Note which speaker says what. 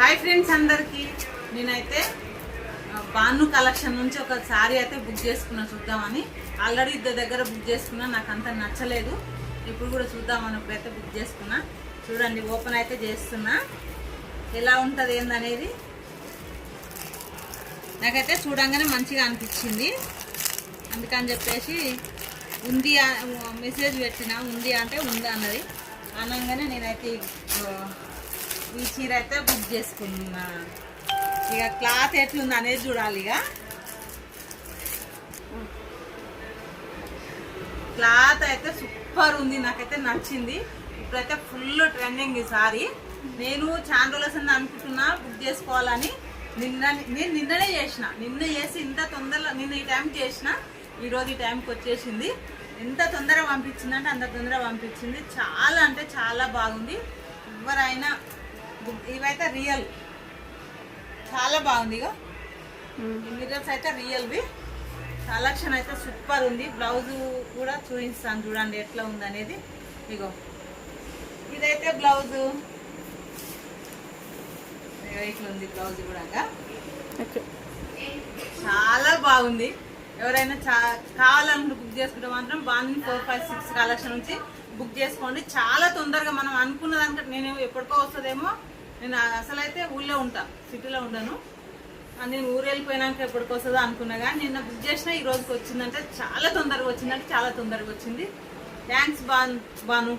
Speaker 1: Hi friends అందరికి నేనైతే Banu collection నుంచి ఒక సారీ అయితే బుక్ చేసుకున్నా చూద్దామని. ఆల్రెడీ ఇద్దరు దగ్గర బుక్ చేసుకున్నా, నాకు అంత నచ్చలేదు. ఇప్పుడు కూడా చూద్దామని ఇప్పుడైతే బుక్ చేసుకున్నా. చూడండి, ఓపెన్ అయితే చేస్తున్నా, ఎలా ఉంటుంది ఏందనేది. నాకైతే చూడంగానే మంచిగా అనిపించింది, అందుకని చెప్పేసి ఉంది మెసేజ్ పెట్టిన. ఉంది అంటే ఉంది అన్నది అనగానే నేనైతే ఈ చీర అయితే బుక్ చేసుకున్నా. ఇక క్లాత్ ఎట్లుంది అనేది చూడాలి. ఇక క్లాత్ అయితే సూపర్ ఉంది, నాకైతే నచ్చింది. ఇప్పుడైతే ఫుల్ ట్రెండింగ్ ఈ సారీ. నేను చాలా రోజులు అనుకుంటున్నా బుక్ చేసుకోవాలని. నేను నిన్ననే చేసిన, నిన్న చేసి ఇంత తొందరలో నిన్న ఈ టైంకి చేసిన, ఈరోజు ఈ టైంకి వచ్చేసింది. ఎంత తొందరగా పంపించిందంటే అంత తొందరగా పంపించింది. చాలా అంటే చాలా బాగుంది. ఎవరైనా ఇవైతే రియల్, చాలా బాగుంది. ఇక ఈ మిర్రర్స్ అయితే రియల్వి. కలెక్షన్ అయితే సూపర్ ఉంది. బ్లౌజ్ కూడా చూపిస్తాను చూడండి ఎట్లా ఉంది అనేది. ఇగో ఇదైతే బ్లౌజు ఇట్లా ఉంది. బ్లౌజ్ కూడా చాలా బాగుంది. ఎవరైనా కావాలనుకుంటే బుక్ చేసుకుంటే మాత్రం బాగుంది. 4, 5, 6 కలెక్షన్ నుంచి బుక్ చేసుకోండి. చాలా తొందరగా మనం అనుకున్న దానికంటే, నేను ఎప్పటికో వస్తుందేమో, నేను అసలు అయితే ఊళ్ళో ఉంటా, సిటీలో ఉండను. నేను ఊరు వెళ్ళిపోయినాక ఎప్పటికి వస్తుందో అనుకున్నా, కానీ నిన్న బుక్ చేసినా ఈ రోజుకి వచ్చిందంటే చాలా తొందరగా వచ్చిందంటే చాలా తొందరగా వచ్చింది. థ్యాంక్స్ బాను.